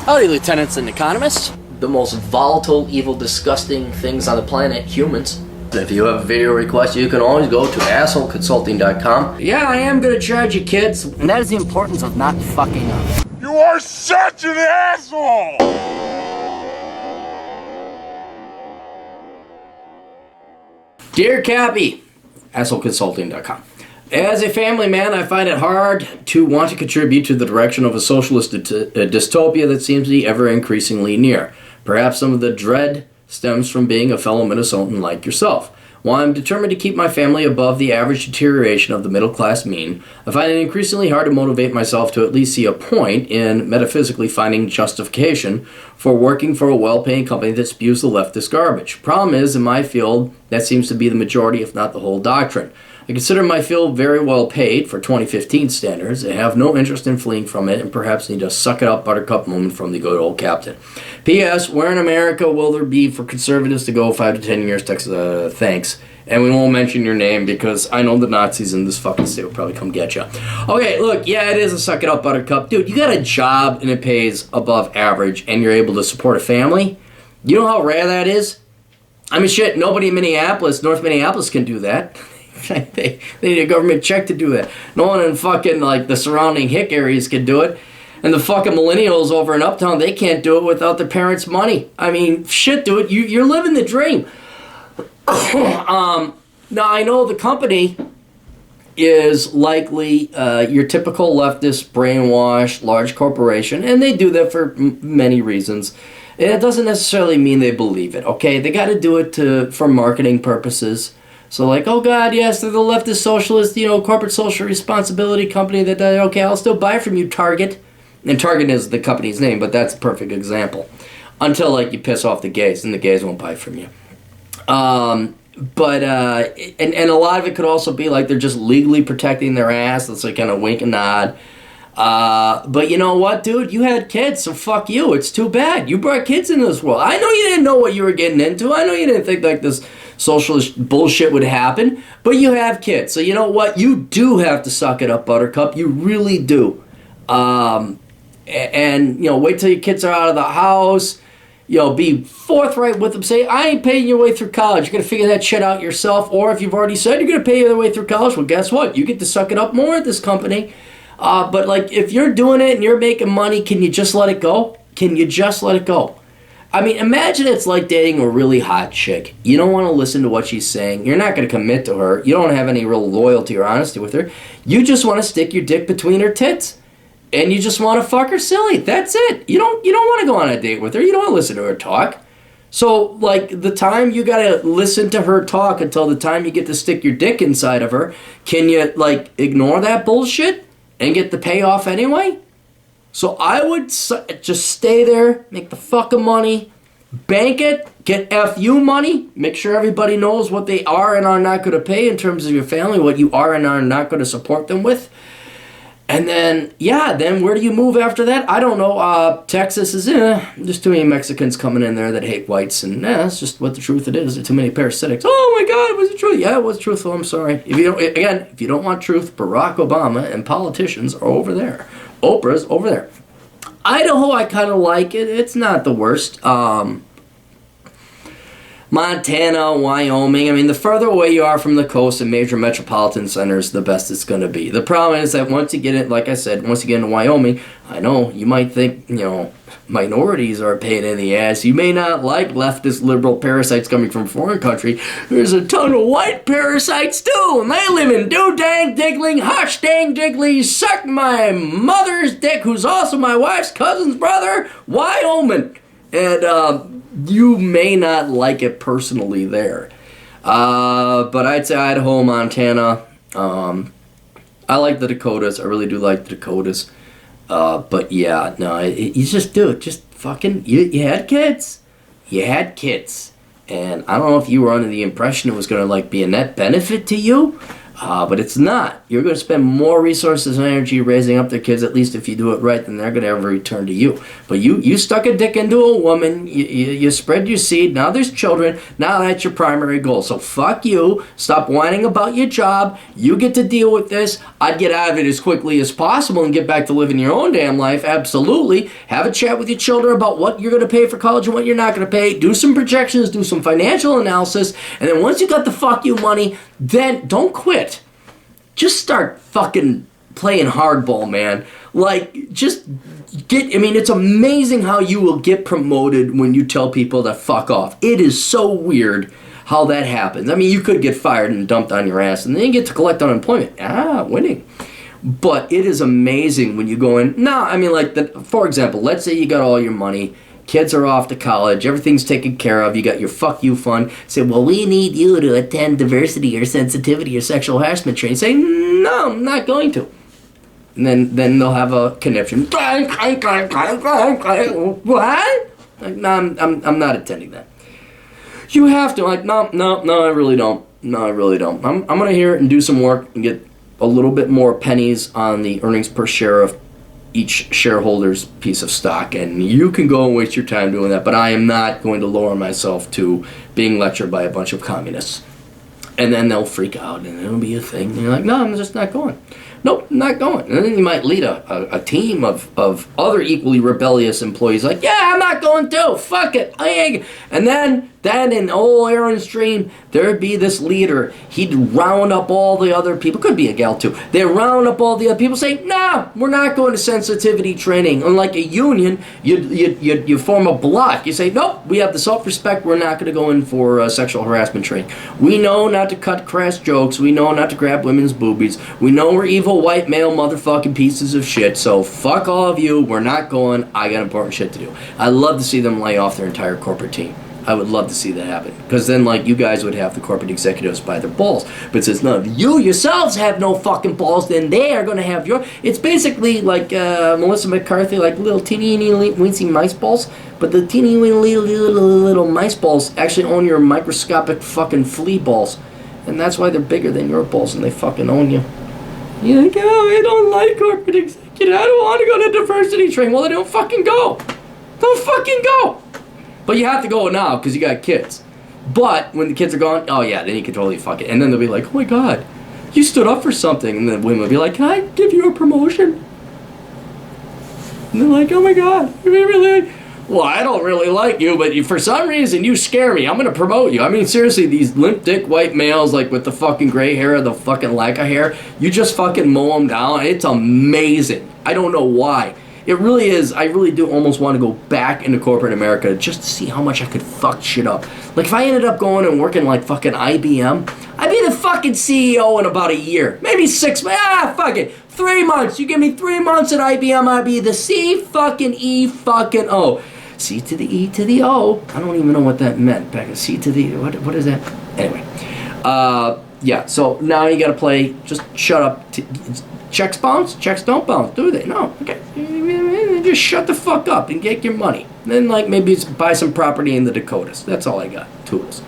Howdy, lieutenants and economists. The most volatile, evil, disgusting things on the planet, humans. If you have a video request, you can always go to assholeconsulting.com. Yeah, I am gonna charge you, kids. And that is the importance of not fucking up. You are such an asshole! Dear Cappy, assholeconsulting.com. As a family man, I find it hard to want to contribute to the direction of a socialist dystopia that seems to be ever increasingly near. Perhaps some of the dread stems from being a fellow Minnesotan like yourself. While I'm determined to keep my family above the average deterioration of the middle-class mean, I find it increasingly hard to motivate myself to at least see a point in metaphysically finding justification for working for a well-paying company that spews the leftist garbage. Problem is, in my field, that seems to be the majority, if not the whole doctrine. I consider my field very well paid for 2015 standards. I have no interest in fleeing from it and perhaps need a suck-it-up buttercup moment from the good old captain. P.S. Where in America will there be for conservatives to go 5 to 10 years? Thanks. And we won't mention your name because I know the Nazis in this fucking state will probably come get you. Okay, look, yeah, it is a suck-it-up buttercup. Dude, you got a job and it pays above average and you're able to support a family? You know how rare that is? I mean, shit, nobody in North Minneapolis can do that. They need a government check to do that. No one in fucking, like, the surrounding hick areas can do it. And the fucking millennials over in Uptown, they can't do it without their parents' money. I mean, shit, dude, you're living the dream. Now, I know the company is likely your typical leftist, brainwashed, large corporation, and they do that for many reasons. And it doesn't necessarily mean they believe it, okay? They got to do it for marketing purposes. So like, oh God, yes, they're the leftist socialist, corporate social responsibility company that, okay, I'll still buy from you, Target. And Target is the company's name, but that's a perfect example. Until, like, you piss off the gays, and the gays won't buy from you. And a lot of it could also be like they're just legally protecting their ass. It's like kind of wink and nod. But you know what, dude? You had kids, so fuck you. It's too bad. You brought kids into this world. I know you didn't know what you were getting into. I know you didn't think like this socialist bullshit would happen. But you have kids. So you know what? You do have to suck it up, Buttercup. You really do. And wait till your kids are out of the house. Be forthright with them. Say, I ain't paying your way through college. You're going to figure that shit out yourself. Or if you've already said you're going to pay your way through college, well, guess what? You get to suck it up more at this company. But, like, if you're doing it and you're making money, can you just let it go? Can you just let it go? I mean, imagine it's like dating a really hot chick. You don't want to listen to what she's saying. You're not going to commit to her. You don't have any real loyalty or honesty with her. You just want to stick your dick between her tits. And you just want to fuck her silly. That's it. You don't want to go on a date with her. You don't want to listen to her talk. So, like, the time you got to listen to her talk until the time you get to stick your dick inside of her, can you, like, ignore that bullshit and get the payoff anyway? So I would just stay there, make the fucking money, bank it, get FU money, make sure everybody knows what they are and are not going to pay in terms of your family, what you are and are not going to support them with. And then, then where do you move after that? I don't know. Texas is there's too many Mexicans coming in there that hate whites, and that's just what the truth it is. There's too many parasitics. Oh my God, was it true? Yeah, it was truthful. I'm sorry. If you don't want truth, Barack Obama and politicians are over there. Oprah's over there. Idaho, I kind of like it. It's not the worst. Montana, Wyoming. I mean, the further away you are from the coast and major metropolitan centers, the best it's going to be. The problem is that once you get it, like I said, once you get into Wyoming, I know you might think, minorities are a pain in the ass. You may not like leftist liberal parasites coming from a foreign country. There's a ton of white parasites too, and they live in do-dang diggling, hush-dang diggly, suck my mother's dick, who's also my wife's cousin's brother, Wyoming. And, you may not like it personally there. But I'd say Idaho, Montana. I like the Dakotas. I really do like the Dakotas. But yeah, no, you just do it. Just fucking, you had kids. You had kids. And I don't know if you were under the impression it was going to, like, be a net benefit to you. But it's not. You're going to spend more resources and energy raising up their kids, at least if you do it right, than they're going to ever return to you. But you stuck a dick into a woman, you spread your seed, now there's children, now that's your primary goal. So fuck you, stop whining about your job, you get to deal with this. I'd get out of it as quickly as possible and get back to living your own damn life, absolutely. Have a chat with your children about what you're going to pay for college and what you're not going to pay. Do some projections, do some financial analysis, and then once you got the fuck you money, then don't quit. Just start fucking playing hardball, man. Like, just get, I mean, it's amazing how you will get promoted when you tell people to fuck off. It is so weird how that happens. I mean, you could get fired and dumped on your ass, and then you get to collect unemployment. Winning. But it is amazing when you go in, for example, let's say you got all your money, kids are off to college, everything's taken care of, you got your fuck you fund. Say, well, we need you to attend diversity or sensitivity or sexual harassment training. Say, no, I'm not going to. And then they'll have a conniption. What? Like, no, I'm not attending that. You have to. Like, no, I really don't. No, I really don't. I'm going to hear it and do some work and get a little bit more pennies on the earnings per share of each shareholder's piece of stock, and you can go and waste your time doing that, but I am not going to lower myself to being lectured by a bunch of communists. And then they'll freak out, and it'll be a thing, and you're like, no, I'm just not going. Nope, not going. And then you might lead a team of other equally rebellious employees, like, yeah, I'm not going too, fuck it, and then in old Aaron's dream, there'd be this leader. He'd round up all the other people. Could be a gal too. They'd round up all the other people, say, no, we're not going to sensitivity training. Unlike a union, you form a block. You say, nope, we have the self-respect. We're not going to go in for sexual harassment training. We know not to cut crass jokes. We know not to grab women's boobies. We know we're evil white male motherfucking pieces of shit. So fuck all of you. We're not going. I got important shit to do. I'd love to see them lay off their entire corporate team. I would love to see that happen. Because then, like, you guys would have the corporate executives by their balls. But since none of you yourselves have no fucking balls, then they are going to have your... It's basically like Melissa McCarthy, like little teeny weensy mice balls. But the teeny weeny little mice balls actually own your microscopic fucking flea balls. And that's why they're bigger than your balls and they fucking own you. You're like, oh, I don't like corporate executives. I don't want to go to diversity training. Well, then don't fucking go. Don't fucking go. But you have to go now because you got kids. But when the kids are gone, oh yeah, then you can totally fuck it. And then they'll be like, oh my God, you stood up for something. And then women will be like, can I give you a promotion? And they're like, oh my God, you really? Well, I don't really like you, but for some reason you scare me. I'm going to promote you. I mean, seriously, these limp dick white males, like with the fucking gray hair or the fucking lack of hair, you just fucking mow them down. It's amazing. I don't know why. It really is. I really do almost want to go back into corporate America just to see how much I could fuck shit up. Like, if I ended up going and working like fucking IBM, I'd be the fucking CEO in about a year. Maybe 6 months. Fuck it. 3 months. You give me 3 months at IBM, I'd be the C fucking E fucking O. C to the E to the O. I don't even know what that meant. Back C to the... What is that? Anyway. Yeah, so now you gotta play... Just shut up. Checks bounce? Checks don't bounce, do they? No. Okay. Just shut the fuck up and get your money. Then, like, maybe buy some property in the Dakotas. That's all I got. Tools.